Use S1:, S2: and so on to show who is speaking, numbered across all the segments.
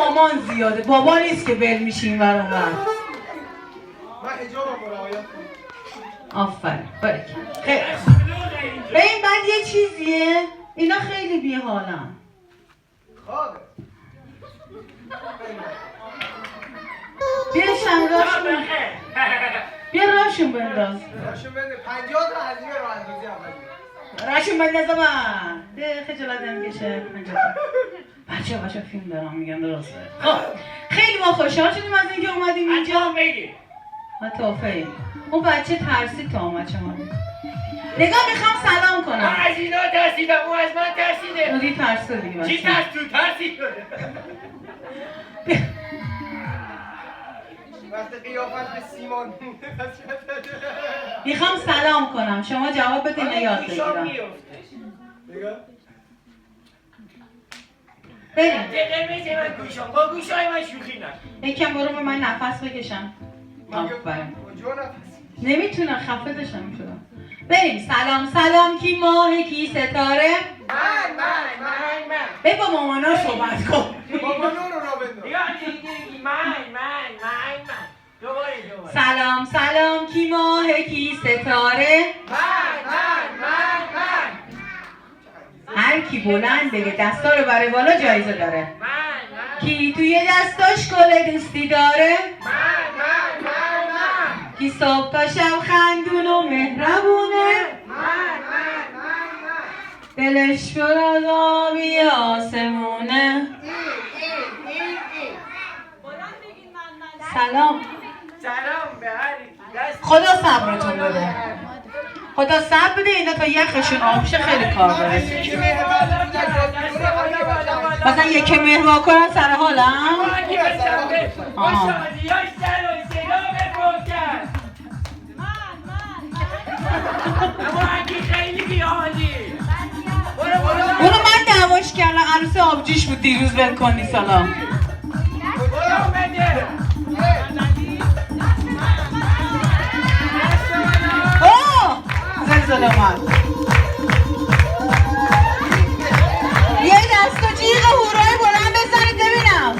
S1: مامان زیاده، بابا نیست که بل میشیم برام.
S2: من حجابم رعایت کنم.
S1: آفرین برک. خیلی ببین بعد یه چیزیه، اینا خیلی بی‌حالن.
S2: خوابه.
S1: بیا شنگاشون، بیا راشون بنداز.
S2: راشون بنده 50 تا هزینه رو اندازی اولی.
S1: راشون بنداز من. ده خجالت نمیکشه 50 تا. بچه فیلم دارم میگم درسته. خب خیلی ما خوشحال شدیم از اینکه اومدیم اینجا. ما توفیق. اون بچه ترسید تا اومد شما. نگاه میخوام سلام کنم.
S3: من از اینا ترسیدم، اون از من ترسیده.
S1: اونی ترسید دیگه بچه.
S3: چی ترسید؟
S2: وقتی قیافت به سیمان
S1: میخوام سلام کنم، شما جواب بدین نه یاد بگیرم.
S2: نگاه
S1: بریم.
S3: قرمز من گوشم، با گوشای من شوخی نکن.
S1: یکم برو به من نفس بکشم. آفرین. نمیتونم خفه داشتم میشدم. بریم. سلام کی ماه کی ستاره؟
S2: من
S1: به با مامانا صحبت کن.
S2: مامانو رو را بنداز.
S3: من دوباره
S1: سلام کی ماه کی ستاره؟
S2: من
S1: هر کی بلند بگه دستا رو بره بالا جایزه داره. کی توی دستاش گل دوستی داره؟ کی صبح تا شب خندون و مهربونه؟ دلش پر از آبی آسمونه. سلام
S3: به هر دست.
S1: خدا صبرتون بده. خدا صبر بده اینا تا یخشون آب شه خیلی کار داره. مثلا یکی مهر کنن سر حالم. اونو من دعواش کردم، عروس آبجیش بود دیروز ول کنی سلام. اوه زلزله اومد. یه دست و جیغ هورای بلند بزنید ببینم.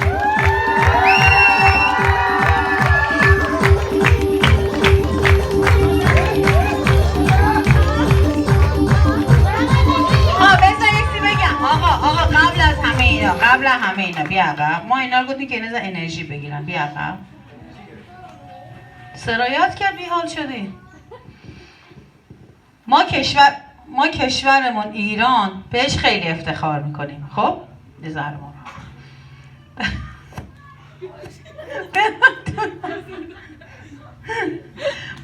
S1: آقا قبل از همه اینا بیا عقب. ما اینا رو گفتیم که اینا انرژی بگیرن. بیا عقب. سرایت کرد بیحال شدی. ما کشورمون ایران بهش خیلی افتخار میکنیم. خب بذارمون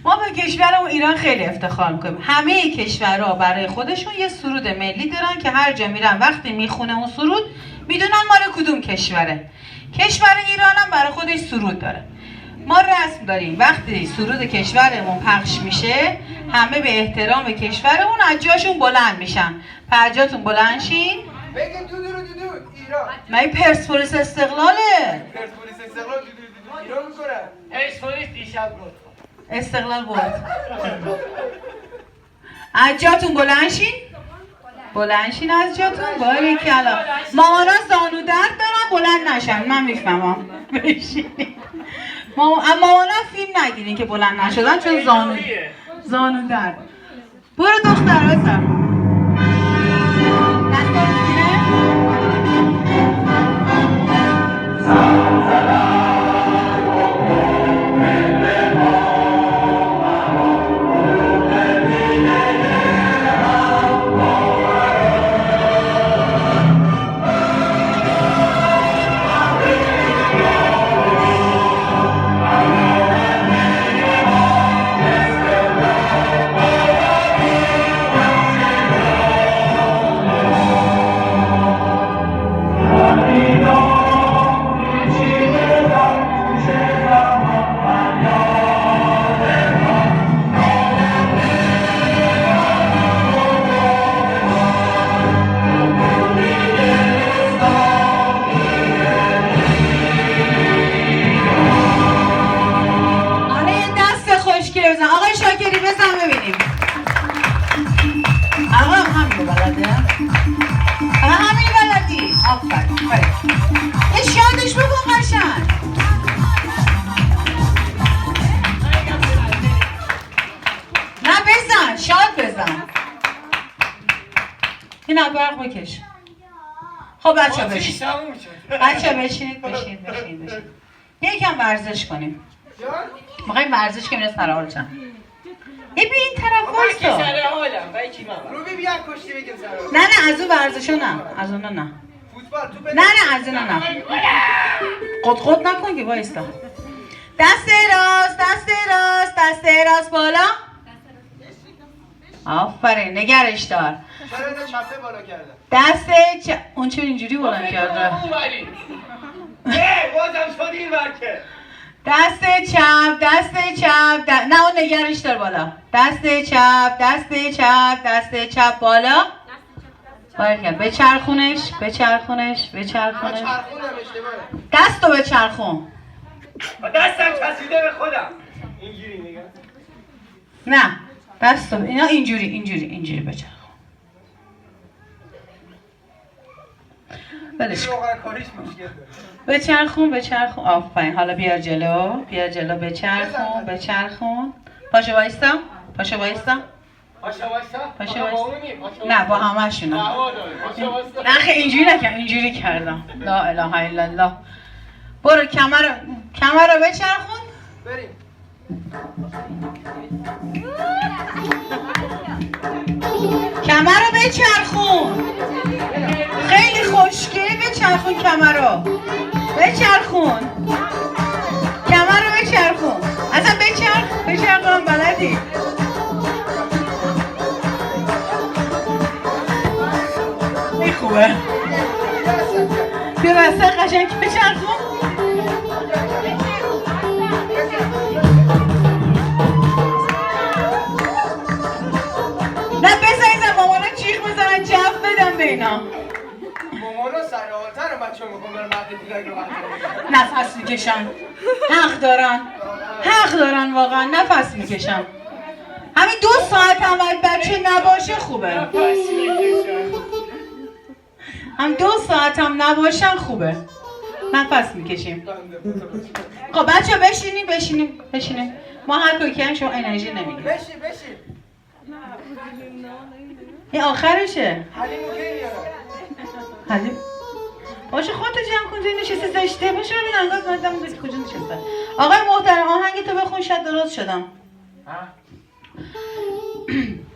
S1: ما به کشورمون ایران خیلی افتخار میکنیم. همه کشورها برای خودشون یه سرود ملی دارن که هر جا میرن وقتی میخونه اون سرود میدونن مال کدوم کشوره. کشور ایران هم برای خودش سرود داره. ما رسم داریم وقتی سرود کشورمون پخش میشه همه به احترام کشورمون از جاشون بلند میشن. پرجاتون بلند شین.
S2: بگیم تو ایران.
S1: من پرسپولیس استقلاله.
S2: پرسپولیس استقلال ایران میکنه.
S3: پرسپولیس دیشب بود.
S1: استقلال برد. از جاتون بلند شین از جاتون. باری کلا مامانا زانو درد دارن بلند نشن. من میفهمم. بشینید. مامانا فیلم نگیرین که بلند نشدن چون زانو درد. برو دختر بزن. همین بلدی آفرین. یه شادش بکن. نه برق بکش. خب بچه
S3: آتیش
S1: بشین.
S3: تموم شد.
S1: بچه بشینید. یکم ورزش کنیم. میخوایم ورزش کنیم سر حال چند. بیا این طرف
S3: من که
S1: وایسا.
S3: سر حالم بایی کی من
S2: روبی بیا کشتی بگیم سر حال.
S1: نه از اون ورزشا نه. از اون نه.
S2: فوتبال تو
S1: نه از اون نه. قد نکن که وایسا. دست راست بالا. آفرین نگرش دار.
S2: چرا اینو چپه بالا کرده؟
S1: اون چه اینجوری بلند کرده؟
S3: بازم شد این ورکه.
S1: دست چپ نه اون نگرش دار بالا. دست چپ بالا. بچرخونش.
S2: چرخوندم اشتباهه.
S1: دستو بچرخون.
S3: دستم کسیده به خودم. اینجوری نگاه.
S1: نه دستو اینا اینجوری بچرخون. ولش کن.
S2: روغن کاریش مشکل داره.
S1: بچرخون آفرین. حالا بیار جلو بچرخون. پاشو وایستا.
S3: پاشا وایسا.
S1: نه با همشونم. نه خیلی اینجوری نکردم. اینجوری کردم. لا اله الا الله. برو کمر رو بچرخون.
S2: بریم.
S1: کمر رو بچرخون. خیلی خوشگل بچرخون کمر رو. بچرخون. اصلا بچرخون بلدی. این خوبه. بیا وسط قشنگ بچرخون. نه بزنید مامانا جیغ بزنن جو بدم به اینا.
S2: مامانا سرحالتر رو بچه میخون برای مرد دیگه رو
S1: نفس میکشن. حق دارن واقعا نفس میکشن. همین 2 ساعت هم بچه نباشه خوبه. هم 2 ساعت هم نباشن خوبه. نفس میکشیم. خب بچه بشینیم. ما هر کوی کردیم شما انرژی نمیگیم.
S2: بشین.
S1: این آخرشه.
S2: حلیمو کی بیاره؟
S1: حلیم باشه خودتو جمع کن. توی نشسته زشته باشه. ببین انگار مردم بگی کجا نشسته. آقای محترم آهنگ تو بخون شاید درست شدم.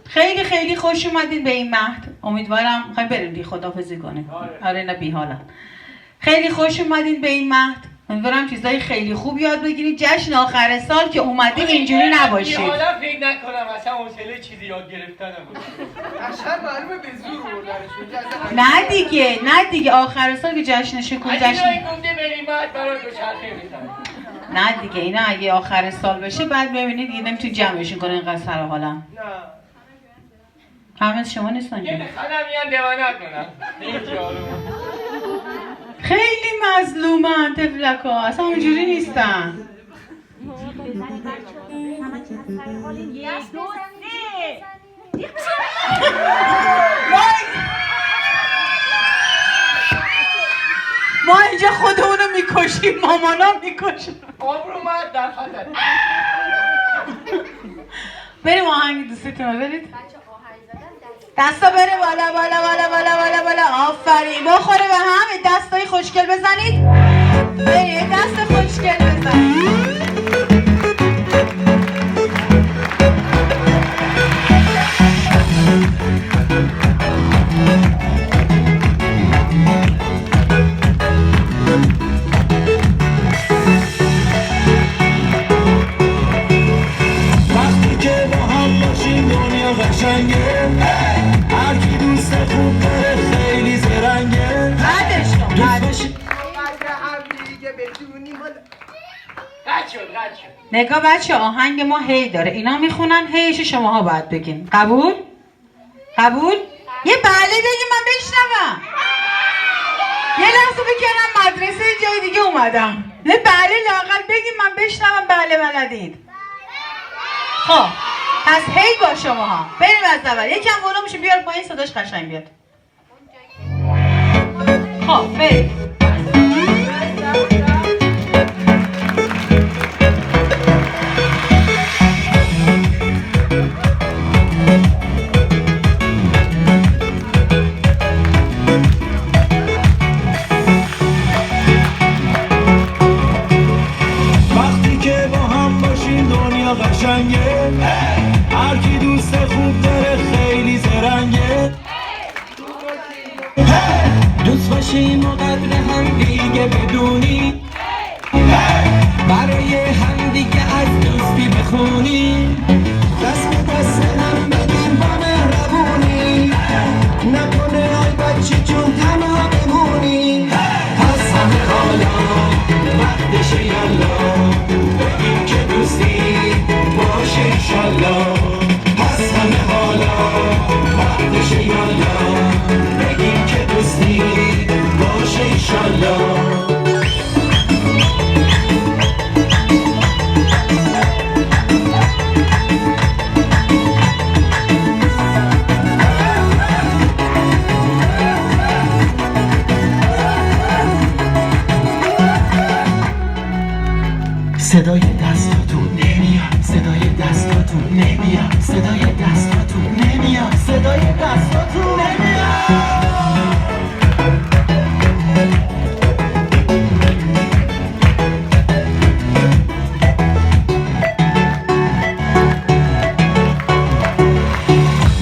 S1: خیلی خیلی خوش اومدین به این مهد. امیدوارم میخوایم بریم دی خداحافظی کنیم. آره نه بی حالا. خیلی خوش اومدین به این مهد. امیدوارم چیزای خیلی خوب یاد بگیرید. جشن آخر سال که اومدین اینجوری نباشید.
S3: حالا فکر نکنم اصلا حوصله چیزی یاد گرفتنم.
S2: قشنگ معلومه به زور بردنشون.
S1: نه دیگه آخر سال که جشن شکوه
S3: اگه گفته بریم بعد برای دوچرخه میزنم.
S1: نه دیگه اینا اگه آخر سال بشه بعد ببینید دیگه نمیتونید جمعشون کنین اینقدر سر حالا.
S2: نه
S1: همه شما نیستن که.
S3: خودم میان دیوانه کنم.
S1: خیلی مظلومن تفلکا. اصلا اونجوری نیستن. ما اینجا خودمونو میکشیم. مامانا میکشیم.
S3: آبرومت در خطر.
S1: بریم آهنگ دوستتون رو برید. دستا بره بالا. آفرین. بخوره به هم. دستای خوشگل بزنید. برید دست خوشگل بزنید.
S4: وقتی که با هم باشیم دنیا قشنگه. هر کی دوست خوب داره خیلی زرنگه.
S1: بعدش
S2: اگه هم دیگه بدونیم
S3: رد شد.
S1: نگاه بچه آهنگ ما هی داره. اینا میخونن هیش شماها باید بگین. قبول؟ یه بله بگین من بشنوم. یه لحظه بکنم مدرسه جای دیگه اومدم. یه بله لااقل بگین من بشنوم. بله بلدید. خب پس هی با شماها. بریم از اول. یکم بالا میشه بیار پایین صداش قشنگ بیاد. خب بریم.
S4: صدای دستاتون نمیاد، صدای دستاتون نمیاد، صدای دستاتون نمیاد، صدای دستاتون نمیاد.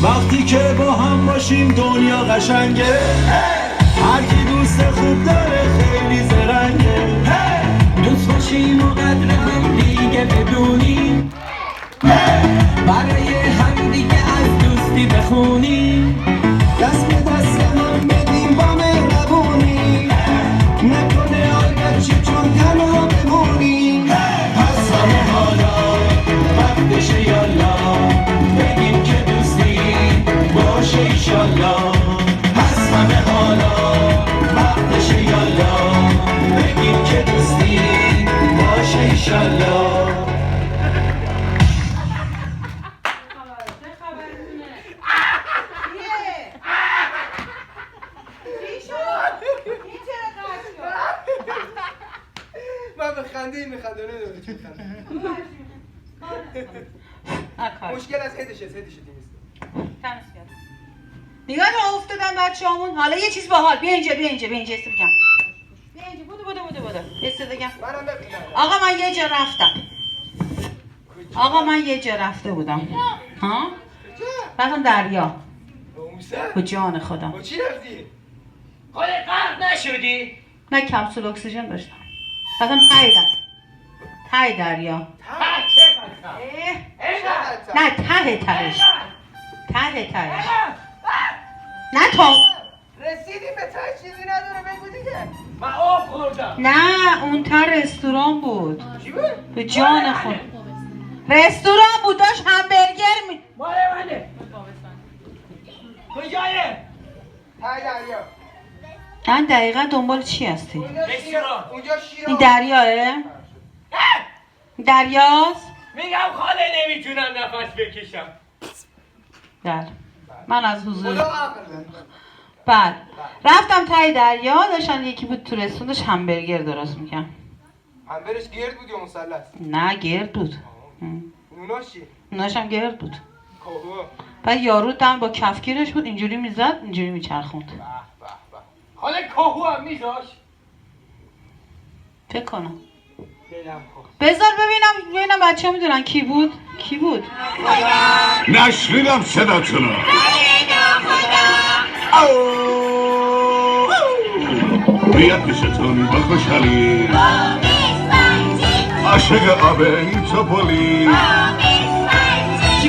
S4: وقتی که با هم باشیم دنیا قشنگه، هر کی دوست خوب داره خیلی زرنگه. دوست باشیم و قدر هم دیگه بدونیم، برای هم دیگه از دوستی بخونیم، دست به دست هم بدیم با مهربونی، نکنه آی بچه چون تنها بمونیم. پس همه حالا وقتشه یالا بگیم که دوستی باشه ایشالله. پس همه حالا وقتشه یالا بگیم که دوستی باشه ایشالله.
S2: من به خنده این میخنده نمیدونم چی خنده. مشکل از هدشه دیمیست.
S1: نگاه رو افتادن بچه‌هامون. حالا یه چیز باحال. بیا اینجا استو بگم. بیا اینجا بودو. استو بگم.
S2: منم ببینم.
S1: آقا من یه جا رفته بودم. ها؟ رفتم دریا. با جان خودم.
S2: با چی رفتی؟
S3: خودت غرق نشدی؟
S1: من کپسول اکسیژن داشتم. رفتم ته دریا. نه تهش. نه تو.
S2: رسیدیم به ته چیزی نداره بگو دیگه.
S3: من آب خوردم.
S1: نه اون ته رستوران بود.
S2: چی بود؟
S1: به جان خود. رستوران بود داشت همبرگر
S3: مال منه. کجایه؟
S2: ته دریا.
S1: من دقیقا دنبال چی هستی؟
S2: اونجا شیر.
S1: این دریاه؟ دریاست؟
S3: میگم خاله نمیتونم نفس بکشم.
S1: بله من از حضور
S2: خدا عقل بده.
S1: بله رفتم ته دریا داشتن یکی بود تو رستوران داشت همبرگر درست میکن.
S2: همبرش گرد بود یا مثلث؟
S1: نه گرد بود.
S2: نوناش چی؟
S1: اوناش هم گرد بود.
S2: کاهو.
S1: بعد یارو دم با کفگیرش بود اینجوری میزد اینجوری میچرخوند.
S2: به.
S3: حالا کاهو هم میذاش؟
S1: فکر کنم
S3: دلم خواه.
S1: بذار ببینم بچه میدونن کی بود؟
S5: نشنیدم صداتونو. بیاد پیشتون با خوشحالی، عاشق آب این توپولی،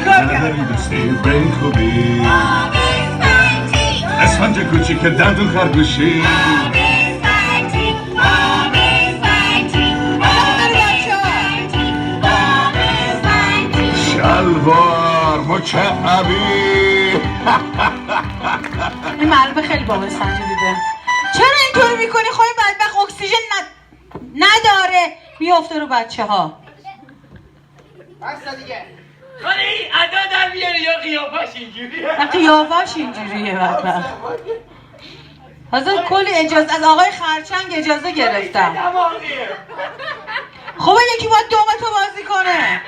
S5: نداری دوستی به این خوبی، اسفنج کوچیک دندون خرگوشی، شلوار مکعبی.
S1: این معلومه خیلی باب اسفنجی دیده. چرا اینطوری میکنی؟ خواهی بدبخت اکسیژن نداره میافته رو بچه ها.
S2: بسته دیگه.
S3: خاله این ادا در میاره یا قیافش اینجوریه؟
S1: قیافش اینجوریه بدبخت. حاضر کلی اجازه از آقای خرچنگ اجازه گرفتم. خوبه یکی باید دومتو بازی کنه.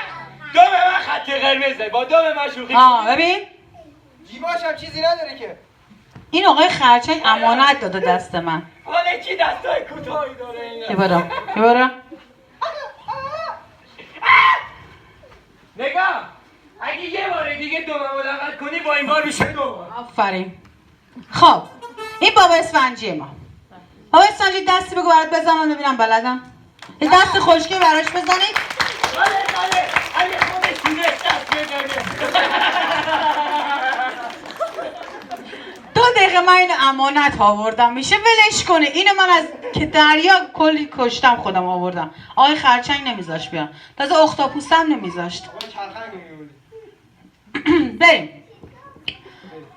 S3: دوم من خط قرمزه با دوم من شوخی.
S1: ببین
S2: جیباش هم چیزی نداره که.
S1: این آقای خرچنگ امانت داده دست من.
S3: حالا کی دستای کوتاهی داره اینا؟
S1: یه بارا
S3: نگاه اگه یه بار دیگه دوممو لغت کنی با این بار میشه دوم.
S1: آفرین. خب این بابا اسفنجی ما. بابا اسفنجی دستی بگو برات بزنم ببینم بلدم. یه دست خشکی براش بزنید.
S3: خاله اگه خودش تونست دست بزنه.
S1: 2 دقیقه من اینو امانت آوردم میشه ولش کنه. اینو من از که دریا کلی کشتم خودم آوردم. آقای خرچنگ نمیذاش بیان. تازه اختاپوس هم نمیذاشت.
S2: آقا چرخنگ میمونی.
S1: بریم.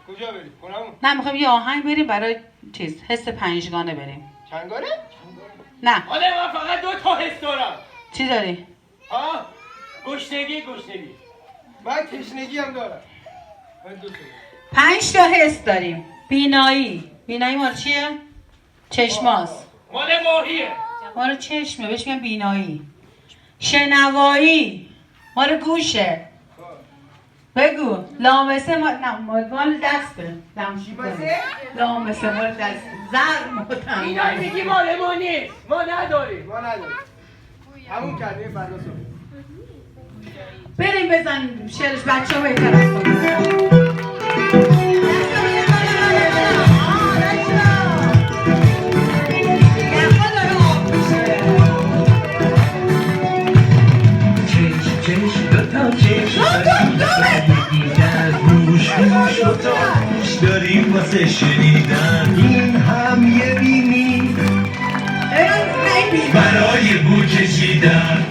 S2: کجا بریم؟ خونمون.
S1: نه میخوایم یه آهنگ بریم برای حس 5گانه بریم.
S2: چنگانه؟
S1: نه.
S3: حالا من فقط 2 تا حس دارم.
S1: چی داری؟
S3: گشنگی.
S2: من تشنگی هم دارم. من 2 تا.
S1: 5 تا حس داریم. بینایی مال چیه؟ چشماست.
S3: مال ماهیه.
S1: مال چشمه بهش میگن بینایی. شنوایی مال گوشه. بگو لامسه مال دسته. لامسه مال دسته. زر مطمئن.
S3: اینا میگی مال ما نیست. ما نداریم.
S2: ما نداریم. همون کلمه فردا صبح.
S1: بریم بزن شعرش بچه ها بهتر از خودم.
S4: داریم واسه شنیدن این هم یه بینی برای بو کشیدن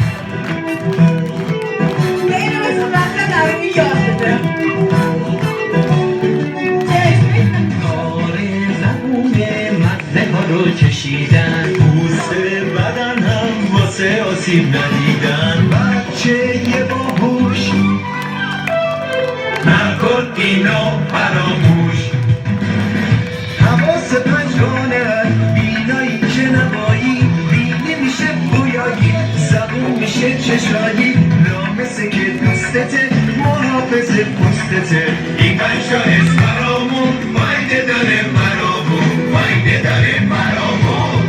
S4: کار زبونه مزه ها رو کشیدن پوست بدن هم واسه آسیب ندیدن بچه یه باهوش نکن اینو فراموش حواس پنجگانه بینایی که نبایی بینی میشه بویایی زبون میشه چشایی لامسه که دوستته محافظ پوستته این پنجا از فرامون فایده داره فرامون فایده داره فرامون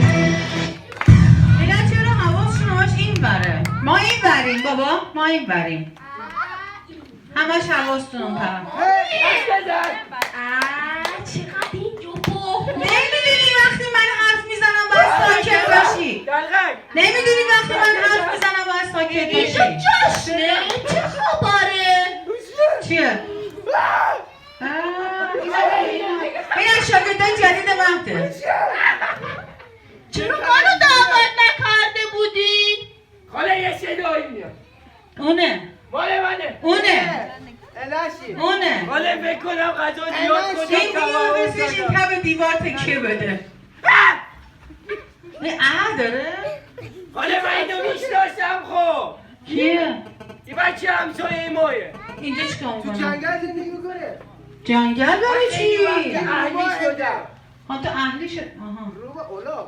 S1: اینا چرا حواسشون همش این بره؟ ما این بریم بابا ما این بریم همش حواستون اون طرف.
S6: چقدر این جوبو
S1: نمیدونی وقتی من حرف میزنم باید ساکت باشی. نمیدونی وقتی من حرف میزنم باید ساکت
S6: اینجا
S1: باشی.
S6: جشنه چه خبره؟
S1: چیه؟ این از شاگردان جدید مهده.
S6: چرا منو دعوت نکرده بودین؟
S3: خاله یه صدایی میاد.
S1: اونه
S3: مال منه.
S1: اونه
S2: الاشی
S1: اونه
S3: خاله فکر کنم غذا زیاد کنم.
S1: این دیوار بسیش این تب دیوار تکیه بده. این داره؟
S3: خاله من اینو میشناسم خب.
S1: کیه؟
S3: این بچه همسایه مایه.
S1: اینجا چیکار
S2: تو
S1: میکنه؟
S2: جنگل زندگی میکنه.
S1: جنگل برای چی؟
S3: اهلی شدم.
S1: ها تو اهلی شد؟ آها
S2: رو به اولا.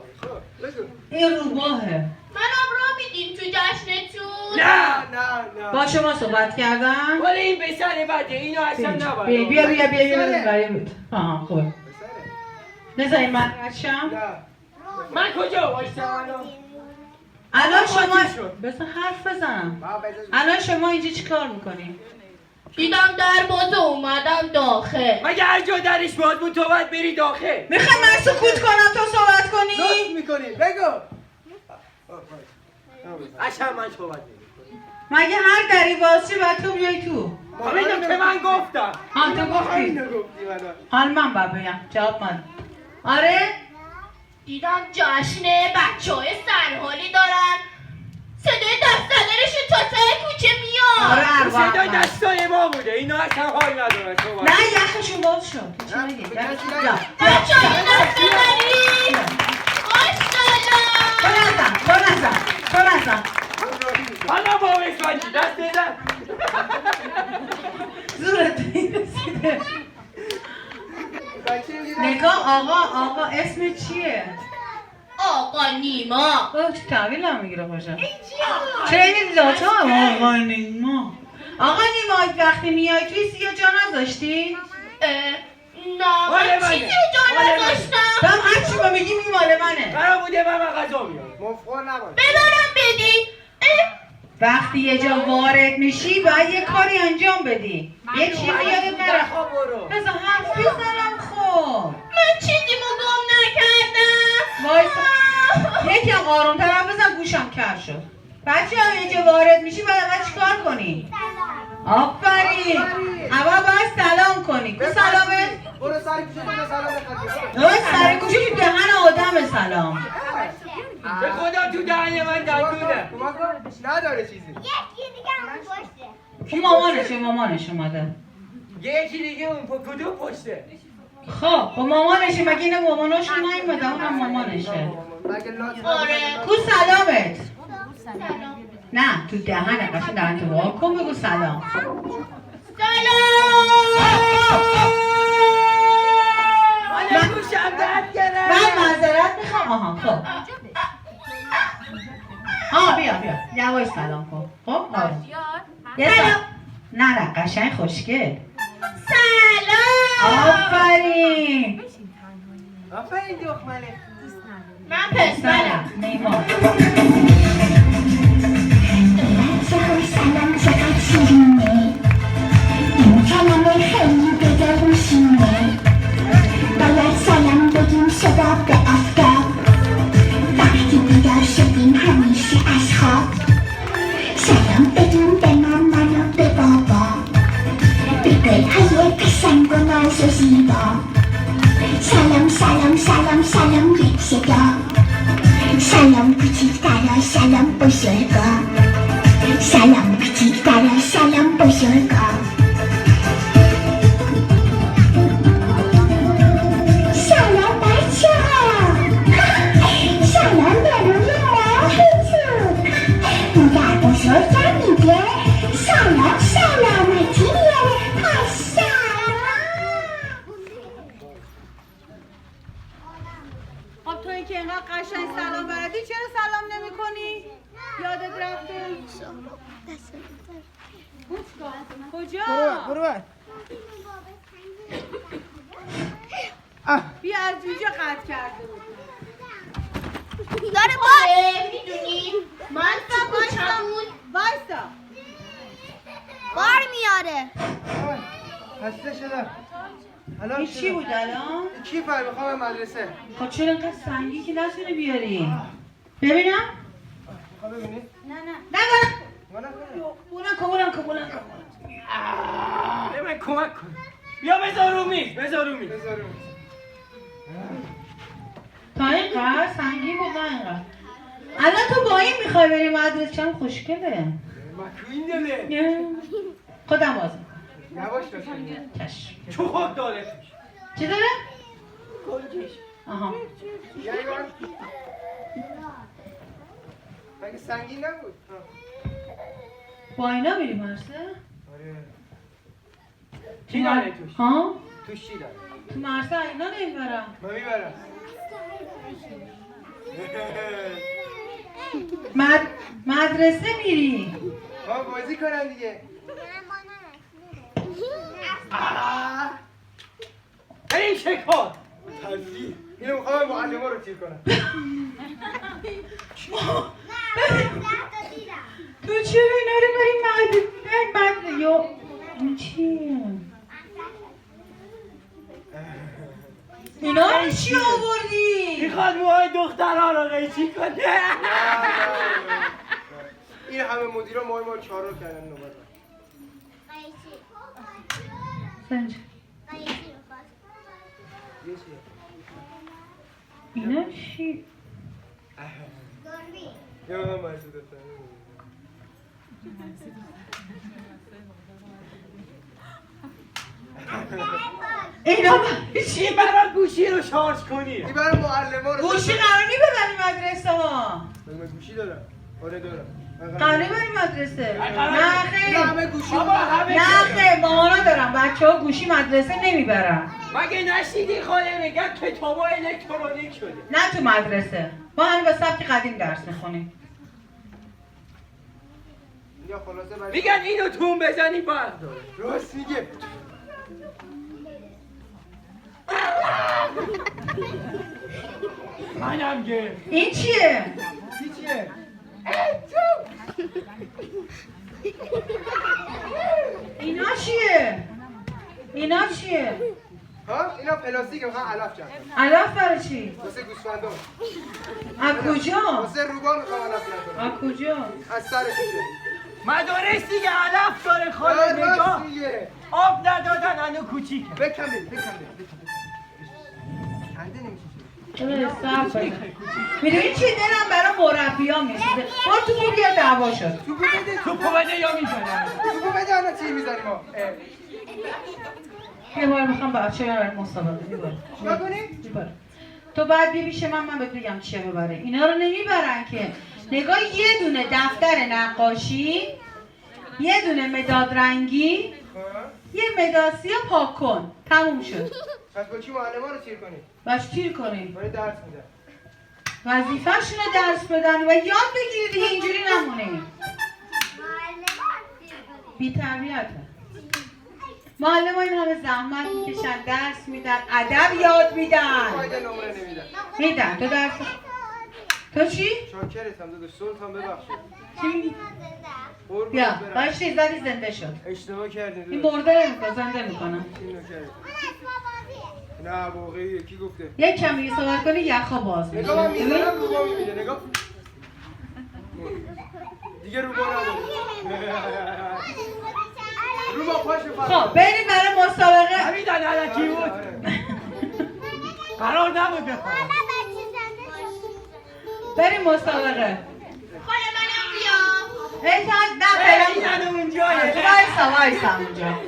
S2: بگو.
S1: این روباهه.
S6: منم را میدین تو جشنتون؟
S3: نه.
S1: با شما صحبت کردم؟
S3: خاله این پسر بده اینو اصلا نباید.
S1: بیا آها خوب نزایی من رشم
S2: نه.
S3: من کجا وایستم
S1: الان شما
S3: قاطی شد.
S1: بذار حرف بزنم
S2: ما بزن.
S1: الان شما اینجا چی کار میکنی؟
S6: دیدم در بازه اومدم داخل.
S3: مگه هر جا درش باز بود تو باید بری داخل.
S1: میخوای من سکوت کنم تو صحبت
S2: لطف
S1: کنی؟
S2: میکنی. بگو.
S3: اصلا من صحبت نمی‌کنم.
S1: مگه هر دری باز چی باید تو بیای تو؟
S3: اینو که من گفتم.
S1: ها تو گفتی
S2: اینو گفتی منو.
S1: حال من باید بگم جواب من آره؟
S6: دیدم جشنه بچه های سرحالی دارن. صدای دست زدنشون تا ته کوچه میاد.
S1: آره
S3: این صدا
S1: ارواح
S3: دستای ما بوده اینو اصلا حال ندارن صحبت.
S1: نه یخشون باز شد تو چی میگی؟
S6: بچه های دست بزنی. ماشالله.
S1: تو نزن
S3: حالا با بشمنجی دست بزن.
S1: زورت رسیده
S2: بچه میگه
S1: نگاه آقا اسم چیه؟
S6: آقا نیما.
S1: تو تحویل هم میگیره باشم چه این لاتا هم آقا نیما وقتی میای توی سیاه جا نذاشتی؟
S6: نه
S3: مال
S6: من
S3: منه.
S6: چیزی رو جا
S3: مال منه.
S6: نذاشتم.
S1: تو هم هر چی با میگی این مال منه
S3: قرار بوده من غذا میاد.
S2: مفخور نباش.
S6: ببرم بدی.
S1: وقتی یه جا وارد میشی باید یه کاری انجام بدی یه چیزی یادت نره
S3: خب برو.
S1: بذار حرف بزنم خب
S6: من چیزیمو گم نکردم.
S1: وایسا یکم آروم تر بزن گوشم کر شد بچه ها یه جا وارد میشی باید اول چیکار کنی؟ آفرین اول باید سلام کنی کو سلامه؟
S2: برو سر کوچه برو سلام بخواد.
S1: سر گوشی تو دهن آدم سلام
S3: به خدا تو دهن من دندونه.
S2: کمک کن. نداره چیزی.
S1: اون مامانش اومده
S3: یکی دیگه اون کدوم پشته.
S1: خب با مامانشه مگه اینه ماماناشون نیومده اونم مامانشه
S2: مگه لطف
S6: آره.
S1: کو سلامت نه تو دهنه قشنگ دهن تو وا کن بگو سلام
S3: من گوشم درد گرفت.
S1: من معذرت میخوام آها خب بیا یواش سلام کن. خب آروم. یه سلام. نه قشنگ خوشگل.
S6: سلام.
S1: آفرین.
S2: آفرین دختره.
S6: من پسرم.
S1: نیما.
S7: سلام چقدر شیرینه این کلمه خیلی بگروشینه باید سلام بگیم شباب به آفتاب وقتی بیدار شدیم همیشه از خواب سلام بگیم به مامان و به بابا به گلهای قشنگ و ناز و زیبا سلام سلام سلام سلام یک صدا سلام کوچیکترا سلام بزرگا سلام کوچیکترا سلام بزرگا سلام بچه‌ها سلام به روی ماهتون مادر بزرگم میگه سلام سلامتیه پس سلام
S1: خب توی که اینقدر قشنگ سلام بلدی چرا سلام نمی کنی؟ یادت رفته؟ کجا؟
S2: برو بر.
S1: بیا از اینجا قطع کرده بود.
S6: داره باره میدونی من تو کوچمون
S1: وایسا
S6: بار میاره.
S2: خسته شدم. الان
S1: این چی بود الان؟
S2: کی فر میخوام مدرسه.
S1: خب چرا اینقدر سنگی که نتونی بیاری؟ ببینم؟
S2: میخوام ببینی؟
S1: نه
S2: بلند کن.
S1: بلند کن.
S3: به من کمک کن. بیا بذار رو میز.
S2: بذارم.
S1: تا اینقدر سنگی بود نه اینقدر. الان تو با این میخوای بری مدرسه چند خوشگله.
S3: مکوین دله.
S1: خودم باز میکنم.
S2: یواش باش.
S1: چشم.
S3: چو خود داره توش.
S1: چی داره؟
S3: گنجش.
S1: آها.
S2: یعنی مگه سنگین نبود؟
S1: با اینا میری مرسه؟
S2: آره.
S3: چی داره توش؟
S1: ها؟
S2: توش چی داره؟
S1: تو مرسه اینا نمیبرم.
S2: من میبرم.
S1: مدرسه میری؟
S2: ما بازی کنم دیگه.
S3: این چه کار؟
S2: تنظیم. اینو میخوام معلم‌ها رو تیر کنم.
S1: تو چرا اینا رو بری مدرسه؟ یا این چیه؟ اینا رو چی آوردی؟
S3: میخواد موهای دخترها رو قیچی کنه.
S2: این همه مدیرا ما چهار رو کردن نوبت.
S1: سنج اینا چی؟
S2: یا من باید دفتر.
S1: اینا چی؟
S3: برای گوشی رو شارژ کنی.
S2: این برای معلم‌ها رو.
S1: گوشی قرار نی ببری مدرسه ها.
S2: من گوشی دارم. آره دارم.
S1: قرار نی بری مدرسه. نه
S2: اینا
S1: خیر.
S2: همه گوشی.
S3: بابا همه
S1: نه خیر مامانا دارم بچه ها گوشی مدرسه نمیبرن.
S3: مگه نشیدی خاله میگم کتابا الکترونیک شده.
S1: نه تو مدرسه ما همین به سبک قدیم درس میخونیم.
S2: یا خلاصه برای
S3: میگن اینو تون بزنی برق داره.
S2: راست میگه.
S3: منم گه.
S1: این چیه؟
S2: چی چیه؟
S1: اینا چیه؟ اینا چیه؟
S2: ها اینا پلاستیکه میخوام علف جمع کنم.
S1: علف برای چی؟
S2: واسه گوسفندان.
S1: از کجا؟
S2: واسه روبا میخوام علف جمع
S1: از
S2: کنم.
S1: کجا؟
S2: از سر کوچه.
S3: مدارس دیگه علف داره خاله
S2: راست
S3: نگاه.
S2: میگه.
S3: آب ندادن هنو کوچیکه.
S2: بکن بده. کنده نمیشه.
S1: میدونی چی دلم برای مربی ها میسوزه بار تو بود یه دعوا شد
S3: توپو بده یا میزنم.
S2: توپو بده الان چی میزنیم ما؟
S1: یه بار میخوام بچه برای مسابقه یه بار
S2: چیکار کنی؟
S1: یه بار تو بعد بیا پیش من بهت بگم چیه ببره اینا رو نمیبرن که نگاه یه دونه دفتر نقاشی یه دونه مداد رنگی یه مداد سیاه پاک کن تموم شد
S2: پس با چی معلم ها رو تیر کنی؟
S1: باش تیر کنیم
S2: باید درس میده.
S1: وظیفه‌شون رو درس بدن و یاد بگیرید دیگه، اینجوری نمونه. بی تربیته. معلم این همه زحمت میکشن، درس میدن، ادب یاد میدن.
S2: فایده نمره نمیدن.
S1: میدن. تو درس تو چی؟
S2: شاکرتم داداش، سلطان ببخشید.
S1: چی میگی؟
S2: قربونت
S1: بیا
S2: برم.
S1: باش زدی زنده شد.
S2: اشتباه کردیم
S1: این
S2: داداش.
S1: برده نمیکنه، زنده میکنم.
S2: اینو کردیم. نه واقعیه، کی گفته؟
S1: یک کمی صحبت کنی یخا باز میشه.
S2: نگاه من میزنم رو با میبینه، نگاه. دیگه رو با نداره. رو با پاشو فرق.
S1: خب بریم برای مسابقه.
S3: حمیدن علکی بود قرار نبود بخوام
S1: بریم مسابقه.
S6: خاله منم بیا.
S1: احتاج نه
S3: اینن اونجایه
S1: وایسا اونجا.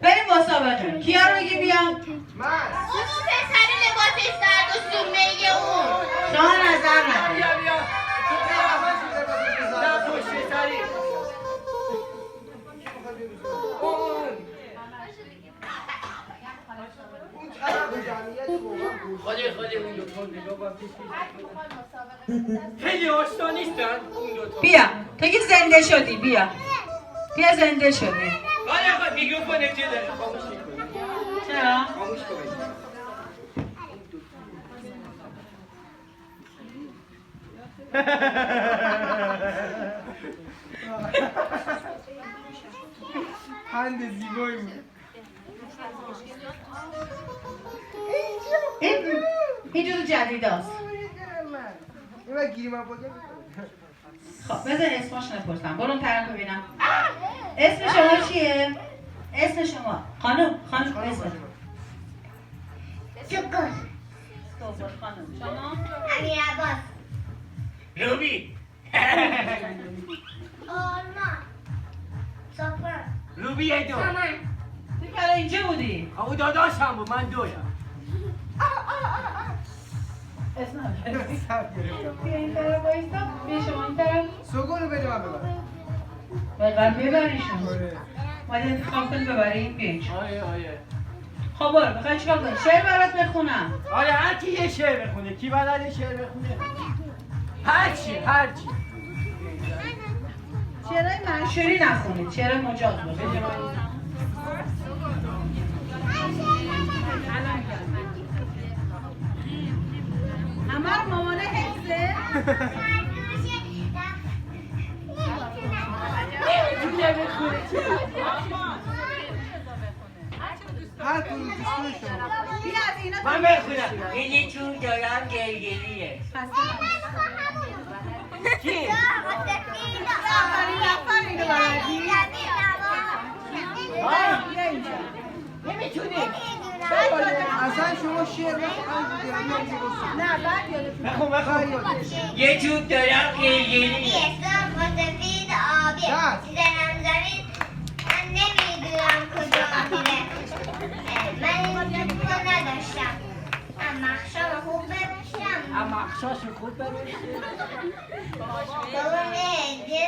S1: بریم مسابقه. کیا رو بگی بیان؟
S2: من
S6: اون پسر لباسش زرد و سرمه‌ای اون.
S1: شما نظر نده.
S3: بیا نه پشت سری خودی اون دوتا نگاه با خیلی آشنا نیستن اون دوتا.
S1: بیا تو که زنده شدی، بیا زنده شدی.
S3: ولی آقا میکروفون چه داره خاموش میکنی
S1: چرا؟
S3: خاموش کنی
S2: پند زیبایی بود.
S1: این جور جدید هست.
S2: این باید گیری من بگم.
S1: خب بذار اسمش نپرسم، برو اون طرف ببینم. اسم شما چیه؟ اسم شما خانم اسم
S7: سکر
S1: خانم شما؟
S7: امیر عباس
S3: روبی
S7: آرمان صفر
S3: روبی دو
S7: سامان
S1: تو که الان اینجا بودی؟
S3: او داداشم بود من دویم
S1: اسم
S2: سب گرفتم.
S1: بیا این طرف بایستا، بیا شما این طرف.
S2: سوگل رو بده من ببر.
S1: بقیه ببرین شما.
S2: آره.
S1: باید انتخاب کنی ببرین بیاین.
S3: آیه
S1: خب برو بخوای چیکار کنی؟ شعر برات بخونم.
S3: آره هر کی یه شعر بخونه کی بلده شعر بخونه هر چی
S1: شعرهای منشوری نخونید، شعر مجاز باشه. همه رو مامانه حفظه؟
S2: هر کدوم دوستون شما.
S1: بیا از اینا
S3: من بخونم این یه چون دارم گلگلیه کی؟
S1: آخرین نفر اینو بلدی؟ بیا اینجا.
S3: نمیتونی
S2: اصلا شما شعر
S1: نه بعد یادتون
S3: بخون یه چون دارم گلگلیه
S7: سفید آبیه زنم زمین من نمیدونم کجا میره من این جمعه نداشتم اما اخشام خوب ببشتم
S3: اما اخشاشو خوب برشته
S7: بابا هدیه